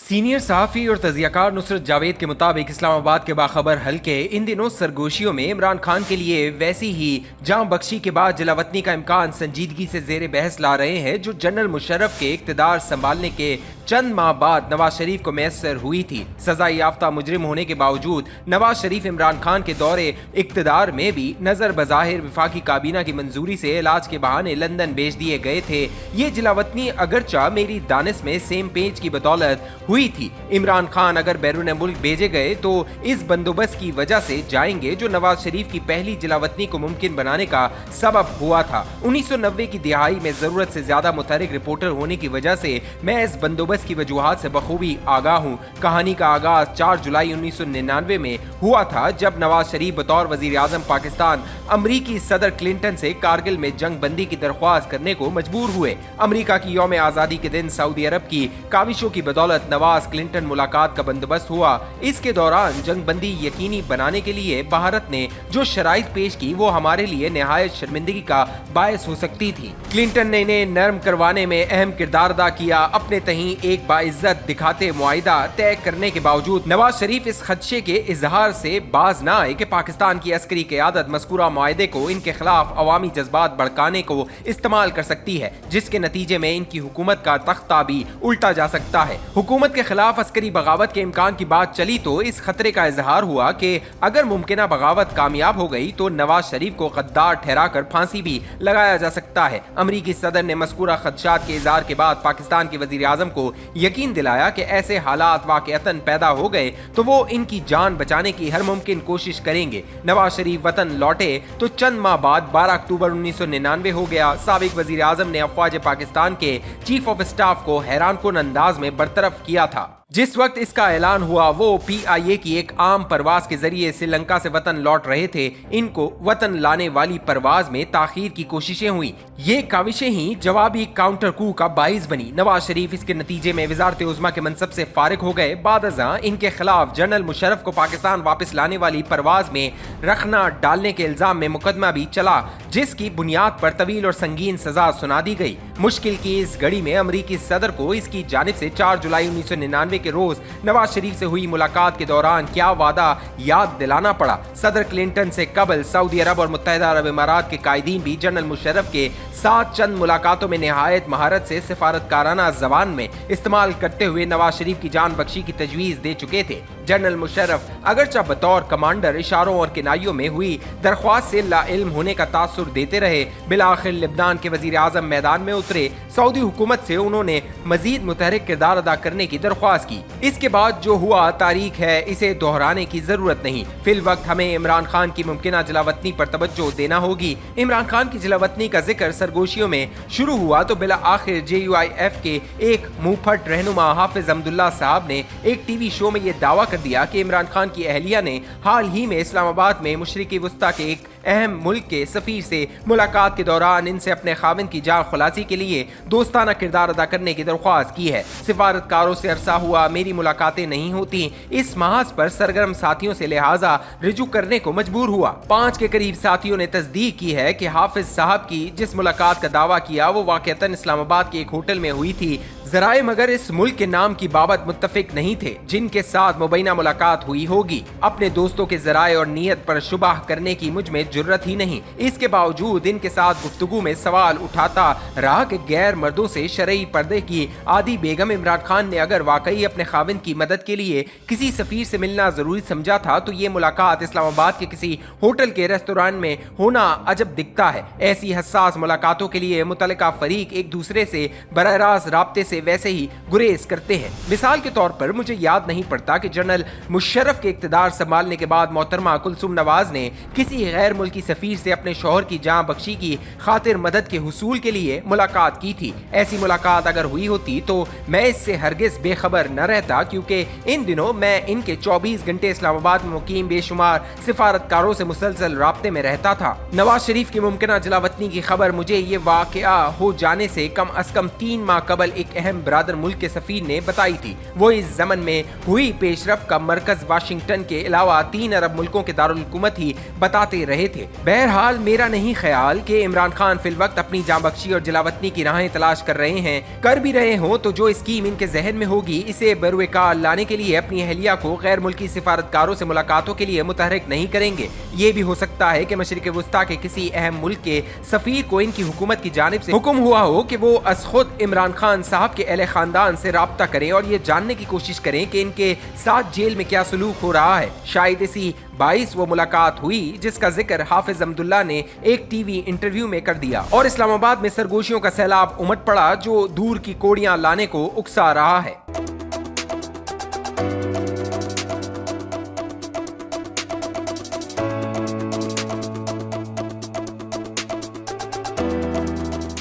Senior सहाफ़ी और तजियाकार नुसरत जावेद के मुताबिक इस्लामाबाद के बाखबर हल्के इन दिनों सरगोशियों में इमरान खान के लिए वैसी ही जान बख्शी के बाद जलावतनी का इम्कान संजीदगी से जेर बहस ला रहे हैं जो जनरल मुशर्रफ के इक़्तिदार संभालने के चंद माह बाद नवाज शरीफ को मैसर हुई थी। सजा याफ्ता मुजरिम होने के बावजूद नवाज शरीफ इमरान खान के दौरे इक़्तिदार में भी नजर बज़ाहिर वफाकी काबीना की मंजूरी से इलाज के बहाने लंदन भेज दिए गए थे। ये जलावतनी अगरचा मेरी दानिश में सेम पेज की बदौलत हुई थी। इमरान खान अगर बैरून मुल्क भेजे गए तो इस बंदोबस्त की वजह से जाएंगे जो नवाज शरीफ की पहली जलावतनी को मुमकिन बनाने का सबब हुआ था। 1990 की दिहाई में जरूरत से ज्यादा मुतहरिक रिपोर्टर होने की वजह से मैं इस बंदोबस्त की वजूहात से बखूबी आगाह हूँ। कहानी का आगाज 4 जुलाई 1999 में हुआ था जब नवाज शरीफ बतौर वजीर आजम पाकिस्तान अमरीकी सदर क्लिंटन से कारगिल में जंग बंदी की दरख्वास्त करने को मजबूर हुए। अमरीका की यौम आज़ादी के दिन सऊदी अरब की काविशों की बदौलत नवाज क्लिंटन मुलाकात का बंदोबस्त हुआ। इसके दौरान जंग बंदी यकीनी बनाने के लिए भारत ने जो शराइत पेश की वो हमारे लिए निहायत शर्मिंदगी का बायस हो सकती थी। क्लिंटन ने इन्हें नरम करवाने में अहम किरदार अदा किया। अपने तहीं एक बाइज्जत दिखाते मुआहिदा तय करने के बावजूद नवाज शरीफ इस खदशे के इजहार से बाज न आए कि पाकिस्तान की अस्करी क़यादत मज़कूरा मुआहिदे को इनके खिलाफ अवामी जज्बात भड़काने को इस्तेमाल कर सकती है, जिसके नतीजे में इनकी हुकूमत का तख्ता भी उल्टा जा सकता है। हुकूमत के खिलाफ अस्करी बगावत के इम्कान की बात चली तो इस खतरे का इजहार हुआ कि अगर मुमकिना बगावत कामयाब हो गई तो नवाज शरीफ को गद्दार ठहराकर फांसी भी लगाया जा सकता है। अमरीकी सदर ने मज़कूरा खदशात के इजहार के बाद पाकिस्तान के वजीर आजम को यकीन दिलाया कि ऐसे हालात वाक़अतन पैदा हो गए तो वो इनकी जान बचाने की हर मुमकिन कोशिश करेंगे। नवाज शरीफ वतन लौटे तो चंद माह बाद 12 अक्टूबर 1999 हो गया। साबिक वजीर आजम ने अफवाज पाकिस्तान के चीफ ऑफ स्टाफ को हैरानकुन अंदाज में बरतरफ किया था। जिस वक्त इसका ऐलान हुआ वो PIA की एक आम परवाज के जरिए श्रीलंका से वतन लौट रहे थे। इनको वतन लाने वाली परवाज में ताखीर की कोशिशें हुई। ये काविशें ही जवाबी काउंटर कू का बाइस बनी। नवाज शरीफ इसके नतीजे में वजारत उज़्मा के मनसब से फारिग हो गए। बादअज़ां इनके खिलाफ जनरल मुशर्रफ को पाकिस्तान वापस लाने वाली परवाज में रखना डालने के इल्जाम में मुकदमा भी चला, जिसकी बुनियाद पर तवील और संगीन सजा सुना दी गई। मुश्किल की इस घड़ी में अमरीकी सदर को इसकी जानिब से 4 जुलाई 1999 के रोज नवाज शरीफ से हुई मुलाकात के दौरान क्या वादा याद दिलाना पड़ा। सदर क्लिंटन से कबल सऊदी अरब और मुत्तहिदा अरब इमारात के कायदीन भी जनरल मुशर्रफ के साथ चंद मुलाकातों में निहायत महारत से सिफारतकाराना जबान में इस्तेमाल करते हुए नवाज शरीफ की जान बख्शी की तजवीज़ दे चुके थे। जनरल मुशर्रफ अगरचा बतौर कमांडर इशारों और किनाइयों में हुई दरख्वास्त से लाइल्म होने का तासुर देते रहे। बिलाखिर लिबनान के वजीर आजम मैदान में उतरे। सऊदी हुकूमत से उन्होंने मजीद मुतहरिक किरदार अदा करने की दरख्वास्त की। इसके बाद जो हुआ तारीख है, इसे दोहराने की जरूरत नहीं। फिल वक्त हमें इमरान खान की मुमकिना जलावतनी पर तवज्जो देना होगी। इमरान खान की जलावतनी का जिक्र सरगोशियों में शुरू हुआ तो बिला आखिर JUIF के एक मुंहफट रहनुमा हाफिज अब्दुल्ला साहब ने एक TV शो में यह दावा कर दिया कि इमरान खान की अहलिया ने हाल ही में इस्लामाबाद में मुशरिकी वस्ता के एक अहम मुल्क के सफीर से मुलाकात के दौरान इनसे अपने खाविंद की जान खुलासी के लिए दोस्ताना किरदार अदा करने की दरख्वास्त की है। सिफारतकारों से अरसा हुआ मेरी मुलाकातें नहीं होती। इस महाज पर सरगर्म साथियों से लिहाजा रिजू करने को मजबूर हुआ। 5 के करीब साथियों ने तस्दीक की है कि हाफिज साहब की जिस मुलाकात का दावा किया वो वाक़अतन इस्लामाबाद के एक होटल में हुई थी। जराए मगर इस मुल्क के नाम की बाबत मुत्तफिक नहीं थे जिनके साथ मुबैना मुलाकात हुई होगी। अपने दोस्तों के जराए और नीयत पर शुबाह करने की मुझ में जुर्रत ही नहीं। इसके बावजूद इनके साथ गुफ्तगू में सवाल उठाता रहा कि गैर मर्दों से शरई पर्दे की आदि बेगम इमरान खान ने अगर वाकई अपने खाविंद की मदद के लिए किसी सफीर से मिलना जरूरी समझा था तो ये मुलाकात इस्लामाबाद के किसी होटल के रेस्तोरां में होना अजब दिखता है। ऐसी हसास मुलाकातों के लिए मुतल्लिका फरीक एक दूसरे से बराह रास्त राब्ते से वैसे ही गुरेज करते हैं। मिसाल के तौर पर मुझे याद नहीं पड़ता कि जनरल मुशर्रफ के इक़्तिदार संभालने के बाद मोहतरमा कुलसुम नवाज ने किसी गैर मुल्की सफीर से अपने शौहर की जान बख्शी की खातिर मदद के हुसूल के लिए मुलाकात की थी। ऐसी मुलाकात अगर हुई होती तो मैं इससे हरगिज बेखबर न रहता, क्योंकि इन दिनों मैं इनके 24 घंटे इस्लामाबाद में मुकीम बेशुमार सिफारतकारों से मुसलसल राब्ते में रहता था। नवाज शरीफ की मुमकिना जलावतनी की खबर मुझे ये वाक़या हो जाने से कम अज कम 3 माह कबल एक अहम बरादर मुल्क के सफीर ने बताई थी। वो इस ज़मन में हुई पेशरफ का मरकज वाशिंगटन के अलावा 3 अरब मुल्कों के दारुल हुकूमत ही बताते रहे थे। बहरहाल मेरा नहीं ख्याल कि इमरान खान फिल वक्त अपनी जांबख्शी और जलावतनी की राहें तलाश कर रहे हैं। कर भी रहे हो तो जो स्कीम इनके जहन में होगी इसे बरुएकार लाने के लिए अपनी अहलिया को गैर मुल्की सिफारतकारों से मुलाकातों के लिए मुतहरिक नहीं करेंगे। ये भी हो सकता है कि मशरिक वुस्ता के किसी अहम मुल्क के सफीर को इनकी हुकूमत की जानिब से हुक्म हुआ हो कि वो अस खुद इमरान खान साहब के अहले खानदान से राब्ता करें और ये जानने की कोशिश करें कि इनके साथ जेल में क्या सलूक हो रहा है। शायद इसी बाईस वो मुलाकात हुई जिसका जिक्र हाफिज अब्दुल्ला ने एक टीवी इंटरव्यू में कर दिया और इस्लामाबाद में सरगोशियों का सैलाब उमड़ पड़ा जो दूर की कोड़ियां लाने को उकसा रहा है।